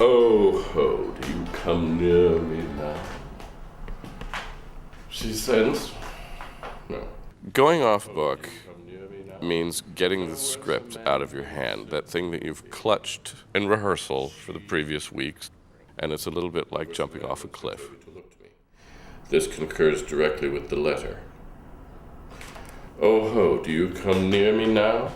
Oh, ho, do you come near me now? She sends. No. Going off book means getting the script out of your hand, that thing that you've clutched in rehearsal for the previous weeks, and it's a little bit like jumping off a cliff. This concurs directly with the letter. Oh ho, do you come near me now?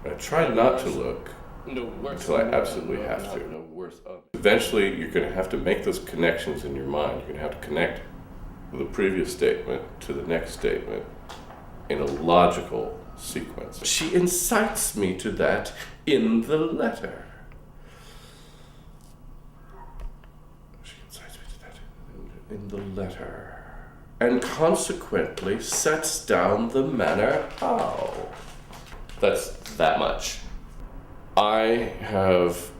I try not to look until I absolutely have to. Eventually, you're going to have to make those connections in your mind. You're going to have to connect the previous statement to the next statement in a logical sequence. She incites me to that in the letter. She incites me to that in the letter. And consequently sets down the manner how. That's that much. I have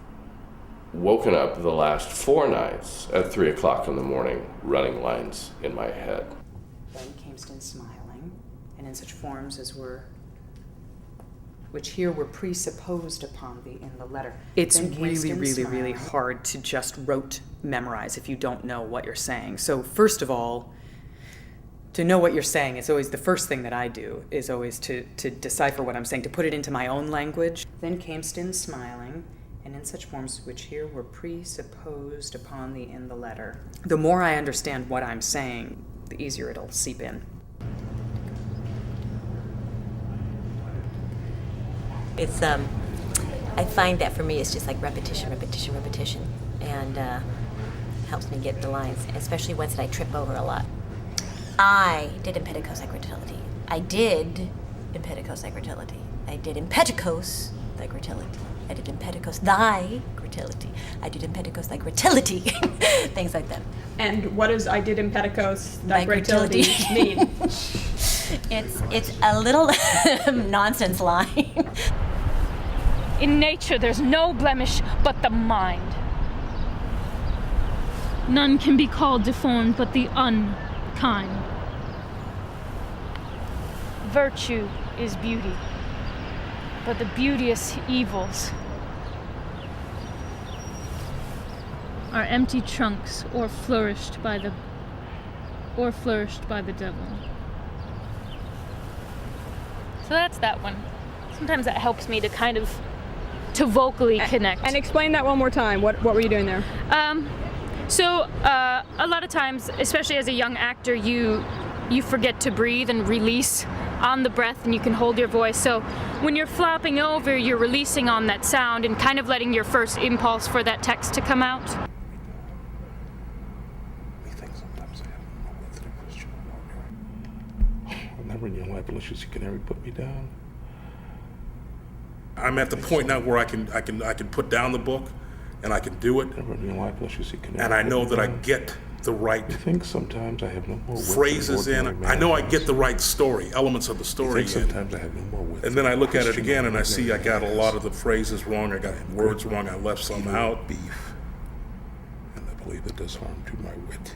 woken up the last 4 nights at 3 o'clock in the morning, running lines in my head. Then came smiling, and in such forms as were, which here were presupposed upon thee in the letter. It's really hard to just rote memorize if you don't know what you're saying. So first of all, to know what you're saying is always the first thing that I do, is always to decipher what I'm saying, to put it into my own language. Then camest in smiling, and in such forms which here were presupposed upon thee in the letter. The more I understand what I'm saying, the easier it'll seep in. It's, I find that for me it's just like repetition, and helps me get the lines, especially ones that I trip over a lot. I did impedicos agritility. I did impedicos agritility. I did impedicos agritility. I did impedicos thy gritility. I did impedicos thy gritility. Things like that. And what does I did impedicos thy gritility mean? It's a little nonsense line. In nature, there's no blemish but the mind. None can be called deformed but the unkind. Virtue is beauty, but the beauteous evils are empty trunks or flourished by the devil. So that's that one. Sometimes that helps me to kind of to vocally connect. And explain that one more time. What were you doing there? So a lot of times, especially as a young actor, you forget to breathe and release on the breath, and you can hold your voice. So when you're flopping over, you're releasing on that sound and kind of letting your first impulse for that text to come out. Sometimes I have no way through Christian. I'll never in your life unless you see canary put me down. I'm at the point now where I can put down the book, and I can do it. Never in your life unless you see canary. And I know that I get the right I think sometimes I have no more phrases in. I know I get the right story, elements of the story in. Sometimes I have no more width. And then I look at it again and I see I got a lot of the phrases wrong. I got words wrong. I left some out. Beef. And I believe it does harm to my wit.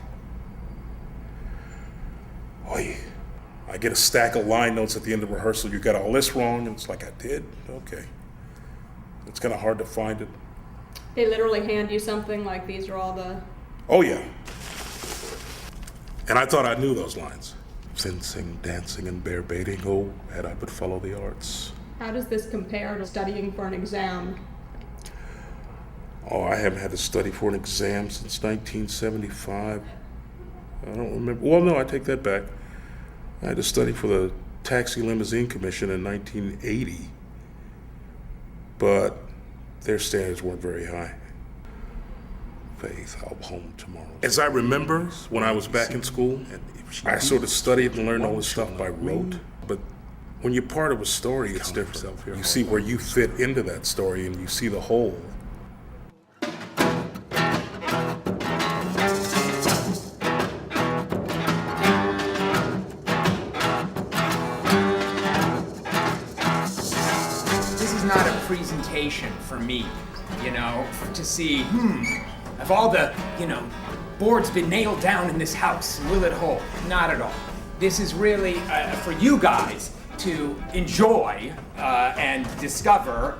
Oy. I get a stack of line notes at the end of rehearsal. You got all this wrong. And it's like, I did? Okay. It's kind of hard to find it. They literally hand you something like these are all the... Oh, yeah. And I thought I knew those lines. Fencing, dancing, and bear baiting, oh, had I but follow the arts. How does this compare to studying for an exam? Oh, I haven't had to study for an exam since 1975. I don't remember. Well, no, I take that back. I had to study for the Taxi Limousine Commission in 1980. But their standards weren't very high. Faith, I'll be home tomorrow. As I remember, when I was back in school, I sort of studied and learned all this stuff by rote. But when you're part of a story, it's different. You see where you fit into that story and you see the whole. This is not a presentation for me, to see, have all the, boards been nailed down in this house? Will it hold? Not at all. This is really for you guys to enjoy and discover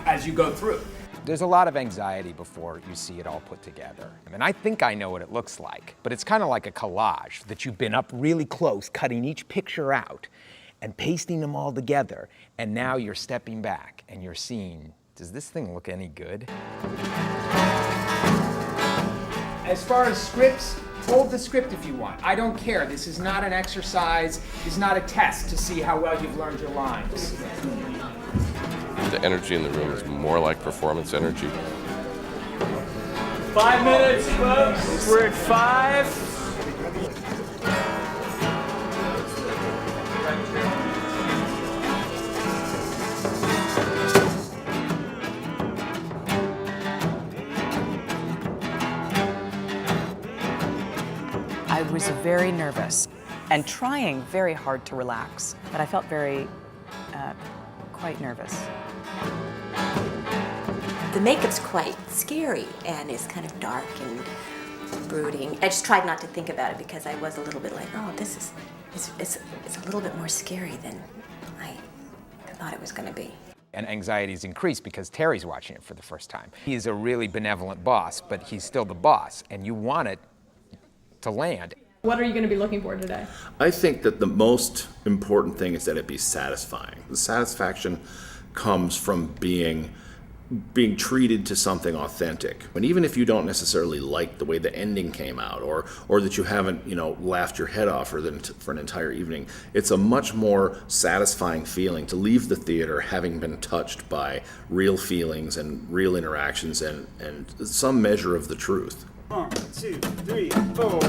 as you go through. There's a lot of anxiety before you see it all put together. And I think I know what it looks like, but it's kind of like a collage that you've been up really close, cutting each picture out and pasting them all together. And now you're stepping back and you're seeing, does this thing look any good? As far as scripts, hold the script if you want. I don't care. This is not an exercise. This is not a test to see how well you've learned your lines. The energy in the room is more like performance energy. 5 minutes, folks. We're at 5. I was very nervous and trying very hard to relax, but I felt very, quite nervous. The makeup's quite scary and it's kind of dark and brooding. I just tried not to think about it because I was a little bit like, oh, this is, it's a little bit more scary than I thought it was going to be. And anxiety's increased because Terry's watching it for the first time. He's a really benevolent boss, but he's still the boss, and you want it to land. What are you going to be looking for today? I think that the most important thing is that it be satisfying. The satisfaction comes from being treated to something authentic. And even if you don't necessarily like the way the ending came out, or that you haven't, laughed your head off for an entire evening, it's a much more satisfying feeling to leave the theater having been touched by real feelings and real interactions and some measure of the truth. 1, 2, 3, 4.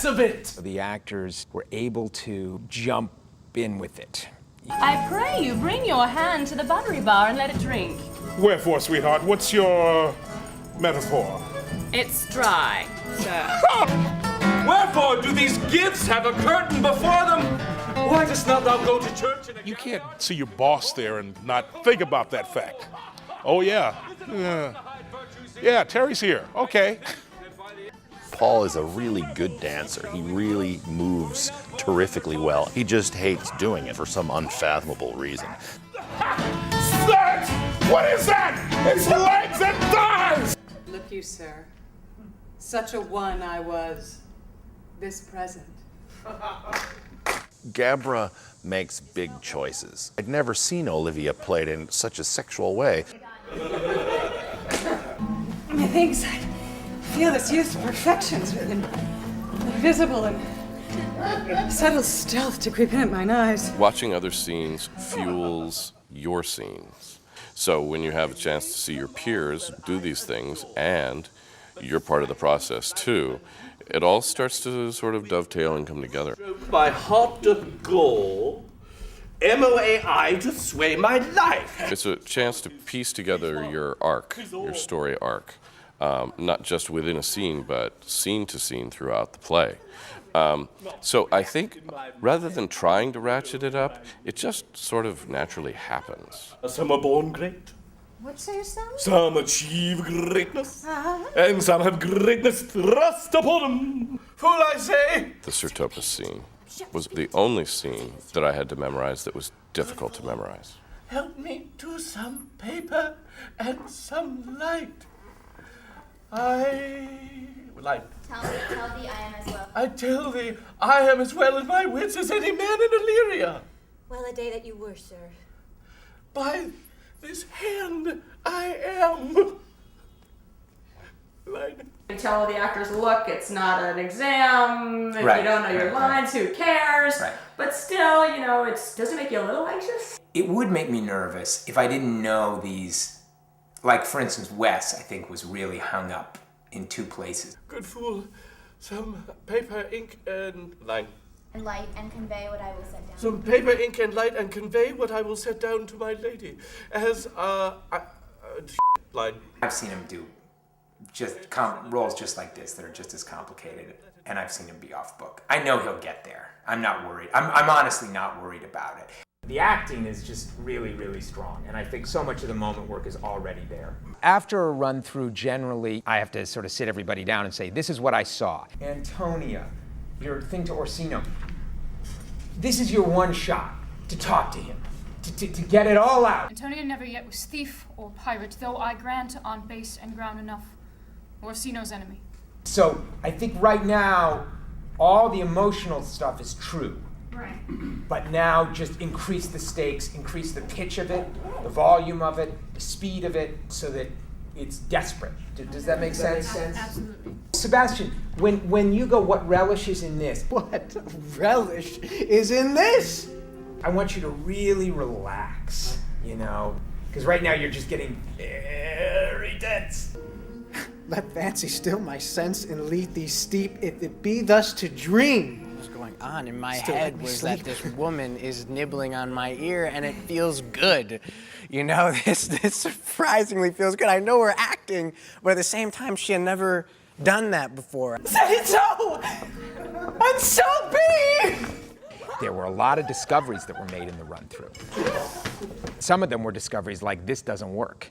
Of it. The actors were able to jump in with it. I pray you bring your hand to the buttery bar and let it drink. Wherefore, sweetheart, what's your metaphor? It's dry, sir. Wherefore do these gifts have a curtain before them? Why dost not thou go to church? You can't see your boss there and not think about that fact. Oh, yeah. Yeah, Terry's here. Okay. Paul is a really good dancer. He really moves terrifically well. He just hates doing it for some unfathomable reason. What is that? It's legs and thighs! Look you, sir. Such a one I was, this present. Gabra makes big choices. I'd never seen Olivia played in such a sexual way. Methinks I feel this youth's perfections with invisible and subtle stealth to creep in at mine eyes. Watching other scenes fuels your scenes. So when you have a chance to see your peers do these things and you're part of the process too, it all starts to sort of dovetail and come together. My heart doth go, MOAI to sway my life. It's a chance to piece together your arc, your story arc. Not just within a scene, but scene to scene throughout the play. So I think rather than trying to ratchet it up, it just sort of naturally happens. Some are born great. What say some? Some achieve greatness, and some have greatness thrust upon them. Fool, I say! The Sirtopus scene was the only scene that I had to memorize that was difficult to memorize. Help me to some paper and some light. Light. Tell thee I am as well. I tell thee, I am as well in my wits as any man in Illyria. Well, a day that you were, sir. By this hand I am. Light. You tell the actors, look, it's not an exam. If Right, you don't know your right, lines, who cares? Right. But still, does it make you a little anxious? It would make me nervous if I didn't know these. Like, for instance, Wes, I think, was really hung up in 2 places. Good fool, some paper, ink, and line. And light and convey what I will set down. Some paper, ink, and light, and convey what I will set down to my lady as line. I've seen him do roles just like this that are just as complicated, and I've seen him be off book. I know he'll get there. I'm not worried. I'm honestly not worried about it. The acting is just really, really strong, and I think so much of the moment work is already there. After a run through, generally, I have to sort of sit everybody down and say, this is what I saw. Antonia, your thing to Orsino. This is your one shot to talk to him, to get it all out. Antonia never yet was thief or pirate, though I grant on base and ground enough. Orsino's enemy. So I think right now, all the emotional stuff is true. Right. But now just increase the stakes, increase the pitch of it, the volume of it, the speed of it, so that it's desperate. Does that make sense? Absolutely. Sebastian, when you go, what relish is in this? What relish is in this? I want you to really relax, you know? Because right now you're just getting very tense. Let fancy still my sense and lead thee steep, if it be thus to dream. What was going on in my head was that this woman is nibbling on my ear, and it feels good. You know, this surprisingly feels good. I know we're acting, but at the same time, she had never done that before. Say so! I'm so big! There were a lot of discoveries that were made in the run-through. Some of them were discoveries like, this doesn't work.